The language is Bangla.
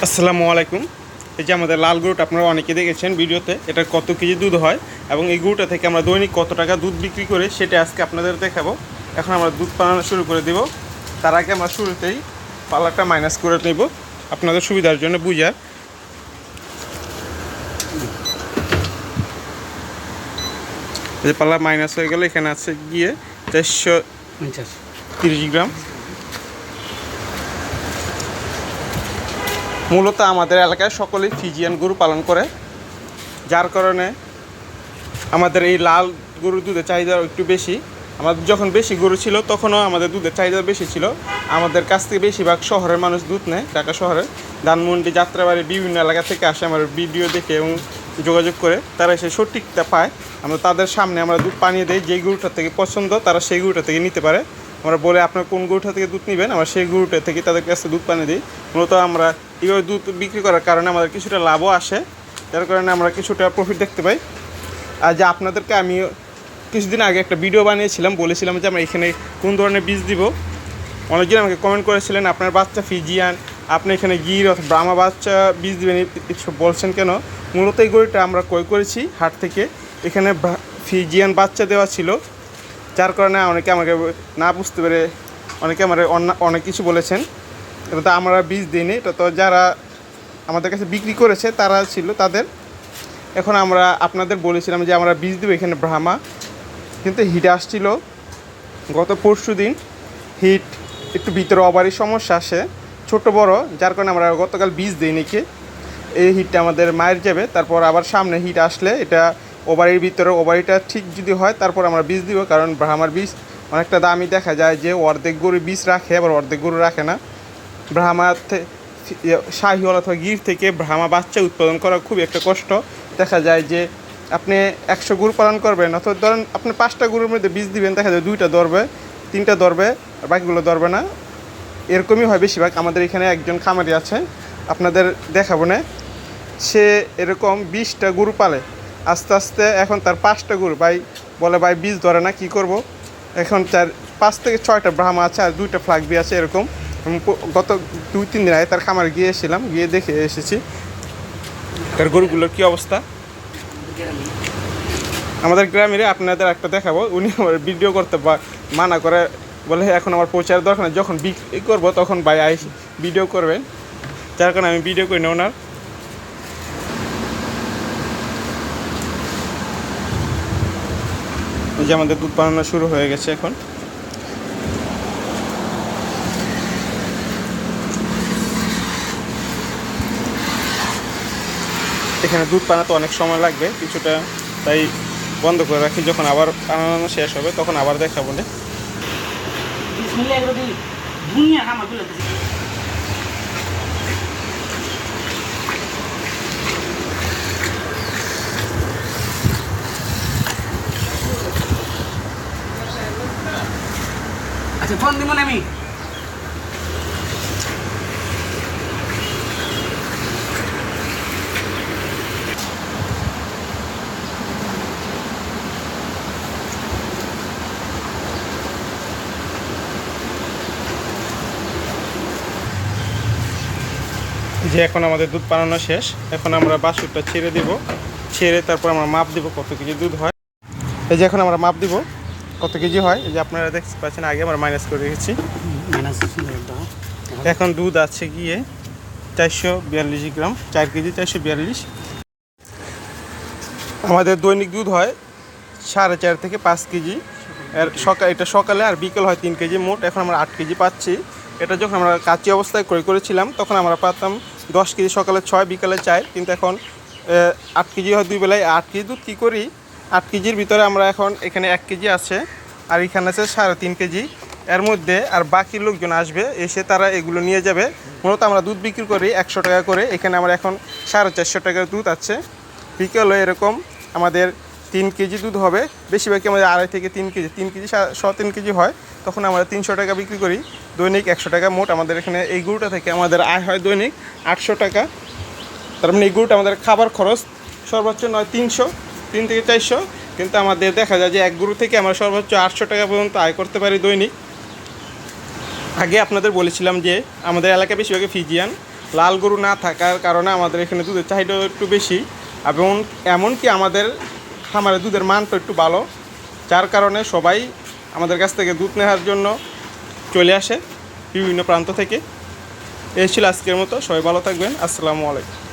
আসসালামু আলাইকুম। এই যে আমাদের লাল গরুটা আপনারা অনেকে দেখেছেন ভিডিওতে, এটা কত কেজি দুধ হয় এবং এই গরুটা থেকে আমরা দৈনিক কত টাকা দুধ বিক্রি করে সেটা আজকে আপনাদের দেখাবো। এখন আমরা দুধ পালানো শুরু করে দেব। তার আগে আমরা শুরুতেই পালাটা মাইনাস করে নেব আপনাদের সুবিধার জন্য বুঝার। এই যে পালা মাইনাস হয়ে গেলে এখানে আছে গিয়ে 430 গ্রাম। মূলত আমাদের এলাকায় সকলেই ফিজিয়ান গরু পালন করে, যার কারণে আমাদের এই লাল গরুর দুধের চাহিদা একটু বেশি। আমাদের যখন বেশি গরু ছিল তখনও আমাদের দুধের চাহিদা বেশি ছিল। আমাদের কাছ থেকে বেশিরভাগ শহরের মানুষ দুধ নেয়, ঢাকা শহরে ধানমন্ডি, যাত্রাবাড়ি বিভিন্ন এলাকা থেকে আসে আমার ভিডিও দেখে এবং যোগাযোগ করে তারা এসে সঠিকটা পায়। আমরা তাদের সামনে আমরা দুধ পানিয়ে দিই, যেই গরুটা থেকে পছন্দ তারা সেই গরুটা থেকে নিতে পারে। আমরা বলে আপনার কোন গরুটা থেকে দুধ নেবেন, আমরা সেই গরুটা থেকে তাদের কাছে দুধ পানি দিই। মূলত আমরা এইভাবে দুধ বিক্রি করার কারণে আমাদের কিছুটা লাভও আসে, যার কারণে আমরা কিছুটা প্রফিট দেখতে পাই। আর যে আপনাদেরকে আমি কিছুদিন আগে একটা ভিডিও বানিয়েছিলাম, বলেছিলাম যে আমরা এখানে কোন ধরনের বীজ দিব। অনেকজন আমাকে কমেন্ট করেছিলেন আপনার বাচ্চা ফিজিয়ান, আপনি এখানে গির অথবা ব্রাহ্মা বাচ্চা বীজ দেবেন বলছেন কেন। মূলত এই গরুটা আমরা ক্রয় করেছি হাট থেকে, এখানে ফিজিয়ান বাচ্চা দেওয়া ছিল, যার কারণে অনেকে আমাকে না বুঝতে পেরে অনেকে আমার অনেক কিছু বলেছেন। এটা তো আমরা বীজ দিইনি, এটা তো যারা আমাদের কাছে বিক্রি করেছে তারা ছিল তাদের। এখন আমরা আপনাদের বলেছিলাম যে আমরা বীজ দেবো এখানে ব্রাহ্মা, কিন্তু হিট আসছিল গত পরশু দিন। হিট একটু ভিতরে ওভারের সমস্যা আসে ছোট বড়, যার কারণে আমরা গতকাল বীজ দিই নাকি। এই হিটটা আমাদের মায়ের যাবে, তারপর আবার সামনে হিট আসলে এটা ওভারের ভিতরে ওভারিটা ঠিক যদি হয় তারপর আমরা বীজ দিব। কারণ ব্রাহ্মার বীজ অনেকটা দামি, দেখা যায় যে অর্ধেক গরু বীজ রাখে আবার অর্ধেক গরু রাখে না। ব্রাহ্মার শাহিওয়াল অথবা গির থেকে ব্রাহ্মা বাচ্চা উৎপাদন করা খুব একটা কষ্ট। দেখা যায় যে আপনি 100 গরু পালন করবেন অথবা ধরেন আপনি 5টা গরুর মধ্যে বীজ দিবেন, দেখা যায় 2টা ধরবে, 3টা ধরবে, আর বাকিগুলো ধরবে না। এরকমই হয় বেশিরভাগ। আমাদের এখানে একজন খামারি আছে, আপনাদের দেখাবো না, সে এরকম 20টা গরু পালে। আস্তে আস্তে এখন তার 5টা গরু বলে ভাই বীজ ধরে না, কী করব। এখন 5 থেকে 6টা ব্রাহ্মা আছে আর 2টা ফ্লাগবি আছে এরকম। গত 2-3 দিন আগে তার খামারে গিয়েছিলাম, গিয়ে দেখে এসেছি তার গরুগুলোর কী অবস্থা। আমাদের গ্রামের আপনাদের একটা দেখাবো, উনি আমার ভিডিও করতে মানা করে, বলে এখন আমার পৌঁছার দরকার নেই, যখন বিক্রি করবো তখন ভাই আই ভিডিও করবেন, যার কারণে আমি ভিডিও করি না ওনার। যে আমাদের দুধ বানানো শুরু হয়ে গেছে এখন। এখানে দুধ বানাতে অনেক সময় লাগবে কিছুটা, তাই বন্ধ করে রাখি, যখন আবার বানানো শেষ হবে তখন আবার দেখাবো না। আচ্ছা ফোন দিব না আমি। যে এখন আমাদের দুধ বানানো শেষ, এখন আমরা বাছুরটা ছেড়ে দিব, ছেড়ে তারপর আমরা মাপ দিব কত কেজি দুধ হয়। এই যে এখন আমরা মাপ দিব কত কেজি হয়। এই যে আপনারা দেখতে পাচ্ছেন আগে আমরা মাইনাস করে রেখেছি। এখন দুধ আছে গিয়ে 442 গ্রাম, 4 কেজি 442। আমাদের দৈনিক দুধ হয় 4.5 থেকে 5 কেজি। এটা সকালে আর বিকেল হয় 3 কেজি মোট। এখন আমরা 8 কেজি পাচ্ছি। এটা যখন আমরা কাঁচি অবস্থায় ক্রয় করেছিলাম তখন আমরা পাতাম 10 কেজি, সকালে 6, বিকালে 4, কিন্তু এখন 8 কেজি হয় 2 বেলায়। 8 কেজি দুধ কী করি, 8 কেজির ভিতরে আমরা এখন এখানে 1 কেজি আছে আর এখানে আছে 3.5 কেজি। এর মধ্যে আর বাকি লোকজন আসবে, এসে তারা এগুলো নিয়ে যাবে। মূলত আমরা দুধ বিক্রি করি 100 টাকা করে। এখানে আমরা এখন 450 টাকার দুধ আছে। বিকেলে এরকম আমাদের 3 কেজি দুধ হবে, বেশিরভাগই আমাদের 2.5 থেকে 3 কেজি, 3 কেজি 3.5 কেজি হয়, তখন আমরা 300 টাকা বিক্রি করি। দৈনিক 100 টাকা মোট আমাদের এখানে এই গরুটা থেকে আমাদের আয় হয় দৈনিক 800 টাকা। তার মানে এই গরুটা আমাদের খাবার খরচ সর্বোচ্চ নয় 3 থেকে 400, কিন্তু আমাদের দেখা যায় যে এক গরু থেকে আমরা সর্বোচ্চ 800 টাকা পর্যন্ত আয় করতে পারি দৈনিক। আগে আপনাদের বলেছিলাম যে আমাদের এলাকায় বেশিরভাগই ফিজিয়ান, লাল গরু না থাকার কারণে আমাদের এখানে দুধের চাহিদাও একটু বেশি, এবং এমনকি আমাদের খামারে দুধের মানটা একটু ভালো, যার কারণে সবাই আমাদের কাছ থেকে দুধ নেওয়ার জন্য চলে আসে বিভিন্ন প্রান্ত থেকে। এই ছিল আজকের মতো, সবাই ভালো থাকবেন, আসসালামু আলাইকুম।